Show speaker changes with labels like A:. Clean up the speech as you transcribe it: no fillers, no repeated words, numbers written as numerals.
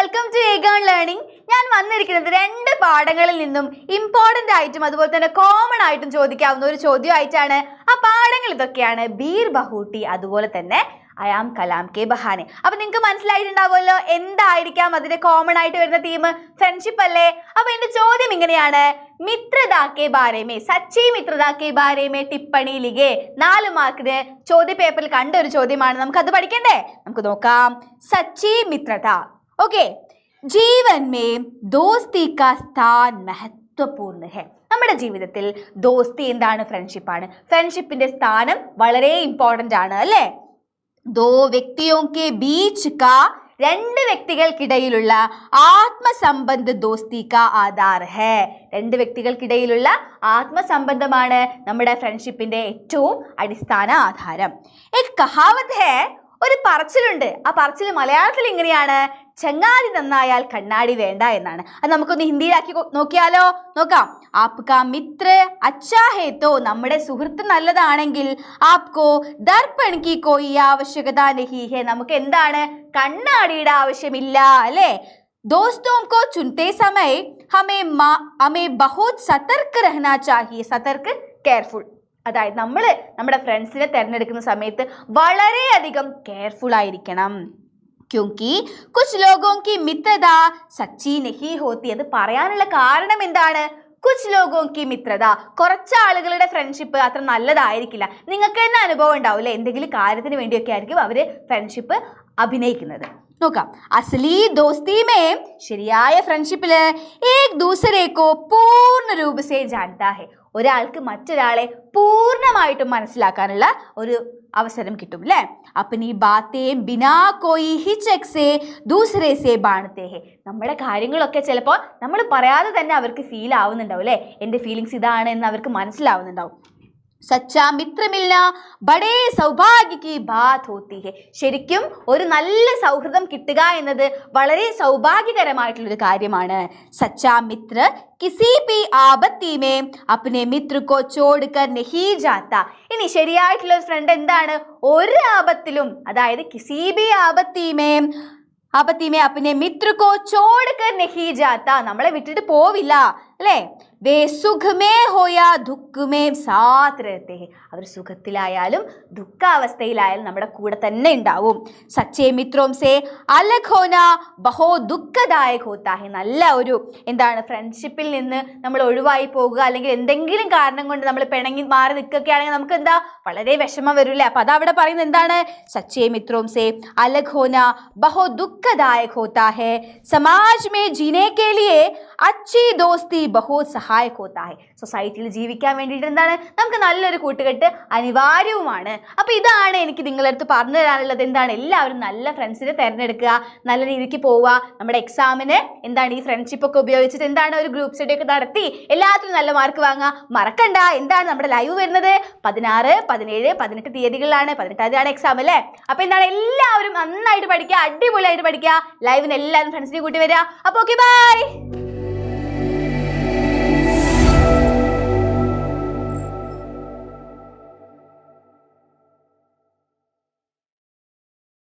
A: Welcome to eigen learning. ഞാൻ വന്നിരിക്കുന്നത് രണ്ട് പാഠങ്ങളിൽ നിന്നും ഇമ്പോർട്ടൻ്റ് ആയിട്ടും അതുപോലെ തന്നെ കോമൺ ആയിട്ടും ചോദിക്കാവുന്ന ഒരു ചോദ്യമായിട്ടാണ്. ആ പാഠങ്ങൾ ഇതൊക്കെയാണ്: ബീർ ബഹൂട്ടി, അതുപോലെ തന്നെ അയാം കലാം കെ ബഹാനെ. അപ്പൊ നിങ്ങൾക്ക് മനസ്സിലായിട്ടുണ്ടാവുമല്ലോ എന്തായിരിക്കാം അതിന്റെ കോമൺ ആയിട്ട് വരുന്ന തീം. ഫ്രണ്ട്ഷിപ്പ് അല്ലേ? അപ്പൊ എന്റെ ചോദ്യം ഇങ്ങനെയാണ്: മിത്രതാ K Bare may, Sachi മിത്രതാ K Bare may ടിപ്പണി ലിഖേ. 4 മാർക്കിന് ചോദ്യ പേപ്പറിൽ കണ്ട ഒരു ചോദ്യമാണ്. നമുക്ക് അത് പഠിക്കണ്ടേ? നമുക്ക് നോക്കാം. സച്ചി മിത്രത. ഓക്കെ, ജീവൻ മേ ദോസ്തി കാ സ്ഥാൻ മഹത്വപൂർണ്ണ ഹെ. നമ്മുടെ ജീവിതത്തിൽ ദോസ്തി എന്താണ്? ഫ്രണ്ട്ഷിപ്പാണ്. ഫ്രണ്ട്ഷിപ്പിന്റെ സ്ഥാനം വളരെ ഇമ്പോർട്ടൻ്റ് ആണ് അല്ലേ? ദോ വ്യക്തിയോ കെ ബീച്ച് കാ, രണ്ട് വ്യക്തികൾക്കിടയിലുള്ള ആത്മസംബന്ധ ദോസ്തി കാ ആധാർ ഹെ. രണ്ട് വ്യക്തികൾക്കിടയിലുള്ള ആത്മസംബന്ധമാണ് നമ്മുടെ ഫ്രണ്ട്ഷിപ്പിന്റെ ഏറ്റവും അടിസ്ഥാന ആധാരം. എക് കഹാവത് ഹെ, ഒരു പറച്ചിലുണ്ട്. ആ പറച്ചിൽ മലയാളത്തിൽ ഇങ്ങനെയാണ്: ചങ്ങാതി നന്നായാൽ കണ്ണാടി വേണ്ട എന്നാണ്. അത് നമുക്കൊന്ന് ഹിന്ദിയിലാക്കി നോക്കിയാലോ? നോക്കാം. ആപ്കാ മിത്ര അച്ഛാ ഹേ തോ, നമ്മുടെ സുഹൃത്ത് നല്ലതാണെങ്കിൽ ആപ്കോ ദർപ്പൺ കി കോയി ആവശ്യകത നഹി ഹേ, നമുക്ക് എന്താണ്? കണ്ണാടിയുടെ ആവശ്യമില്ല അല്ലേ? ദോസ്തോം കോ ചുൻതേ സമയ ഹമേ ബഹുത് സതർക്ക് രഹനാ ചാഹിയെ. സതർക്ക്, കെയർഫുൾ. അതായത് നമ്മൾ നമ്മുടെ ഫ്രണ്ട്സിനെ തിരഞ്ഞെടുക്കുന്ന സമയത്ത് വളരെയധികം കെയർഫുൾ ആയിരിക്കണം. ക്യോങ്കി കുച്ച് ലോഗോं की മിത്രത സച്ചി നഹി ഹോത്തി. അത് പറയാനുള്ള കാരണം എന്താണ്? കുച്ച് ലോഗോं की മിത്രത, കുറച്ച് ആളുകളുടെ ഫ്രണ്ട്ഷിപ്പ് അത്ര നല്ലതായിരിക്കില്ല. നിങ്ങൾക്ക് തന്നെ അനുഭവം ഉണ്ടാവില്ലേ? എന്തെങ്കിലും കാര്യത്തിന് വേണ്ടിയൊക്കെ ആയിരിക്കും അവർ ഫ്രണ്ട്ഷിപ്പ് അഭിനയിക്കുന്നത്. നോക്കാം. അസലി ദോസ്തിമേ, ശരിയായ ഫ്രണ്ട്ഷിപ്പില് ഏക് ദൂസരേക്കോ പൂർണ്ണ രൂപ സേ ജാൻതാ ഹെ, ഒരാൾക്ക് മറ്റൊരാളെ പൂർണ്ണമായിട്ടും മനസ്സിലാക്കാനുള്ള ഒരു അവസരം കിട്ടും അല്ലേ? അപ്പനി ബാത്തേ ബിനാ കോയി ഹിചക് സേ ദൂസരേ സേ ബാണത്തേ ഹെ. നമ്മുടെ കാര്യങ്ങളൊക്കെ ചിലപ്പോൾ നമ്മൾ പറയാതെ തന്നെ അവർക്ക് ഫീൽ ആവുന്നുണ്ടാവും അല്ലേ? എൻ്റെ ഫീലിങ്സ് ഇതാണ് എന്ന് അവർക്ക് മനസ്സിലാവുന്നുണ്ടാവും. സച്ചാ മിത്രമില്ല ബഡേ സൗഭാഗ്യ കി ബാത് ഹോത്തി ഹെ. ശരിക്കും ഒരു നല്ല സൗഹൃദം കിട്ടുക എന്നത് വളരെ സൗഭാഗ്യകരമായിട്ടുള്ളൊരു കാര്യമാണ്. സച്ചാ മിത്ര കിസി ഭി ആപത്തി മേ അപ്നെ മിത്ര കോ ചോഡ് കർ നഹി ജാത്ത. ഇനി ശരിയായിട്ടുള്ള ഒരു ഫ്രണ്ട് എന്താണ്? ഒരു ആപത്തിലും, അതായത് കിസി ഭി ആപത്തി മേ അപ്നെ മിത്ര കോ ചോഡ് കർ നഹി ജാത്ത, നമ്മളെ വിട്ടിട്ട് പോവില്ല അല്ലേ? വേ സുഖമേ ഹോയാ ദുഃഖമേ സാത്ത് രഹത്തെ ഹെ. അവർ സുഖത്തിലായാലും ദുഃഖാവസ്ഥയിലായാലും നമ്മുടെ കൂടെ തന്നെ ഉണ്ടാവും. സച്ചേ മിത്രോം സേ അലഗ് ഹോന ബഹോ ദുഃഖദായക് ഹോത്താ ഹെ. നല്ല ഒരു എന്താണ്? ഫ്രണ്ട്ഷിപ്പിൽ നിന്ന് നമ്മൾ ഒഴിവായി പോകുക, അല്ലെങ്കിൽ എന്തെങ്കിലും കാരണം കൊണ്ട് നമ്മൾ പിണങ്ങി മാറി നിൽക്കുകയാണെങ്കിൽ നമുക്ക് എന്താ? വളരെ വിഷമം വരില്ലേ? അപ്പൊ അതവിടെ പറയുന്നത് എന്താണ്? സച്ചേ മിത്രോം സേ അലഗ് ഹോന ബഹോ ദുഃഖദായക് ഹോത്താ ഹെ. സമാജ് മേ ജീനെ കെ ലിയേ അച്ഛി ദോസ്തി ബഹുത് സഹായക് ഹോത്താ ഹെ. സൊസൈറ്റിയിൽ ജീവിക്കാൻ വേണ്ടിയിട്ട് എന്താണ്? നമുക്ക് നല്ലൊരു കൂട്ടുകെട്ട് അനിവാര്യവുമാണ്. അപ്പോൾ ഇതാണ് എനിക്ക് നിങ്ങളുടെ അടുത്ത് പറഞ്ഞു തരാനുള്ളത്. എന്താണ്? എല്ലാവരും നല്ല ഫ്രണ്ട്സിനെ തിരഞ്ഞെടുക്കുക, നല്ല രീതിക്ക് പോവുക. നമ്മുടെ എക്സാമിന് എന്താണ് ഈ ഫ്രണ്ട്ഷിപ്പ് ഒക്കെ ഉപയോഗിച്ചിട്ട് എന്താണ് ഒരു ഗ്രൂപ്പ് സ്റ്റഡി ഒക്കെ നടത്തി എല്ലാത്തിലും നല്ല മാർക്ക് വാങ്ങുക. മറക്കണ്ട, എന്താണ് നമ്മുടെ ലൈവ് വരുന്നത് 16, 17, 18 തീയതികളിലാണ്. 18ാം തീയതിയാണ് എക്സാം അല്ലേ? അപ്പോൾ എന്താണ്? എല്ലാവരും നന്നായിട്ട് പഠിക്കുക, അടിപൊളിയായിട്ട് പഠിക്കുക. ലൈവിന് എല്ലാവരും ഫ്രണ്ട്സിനെ കൂട്ടി വരിക. അപ്പോൾ ഓക്കെ, ബൈ.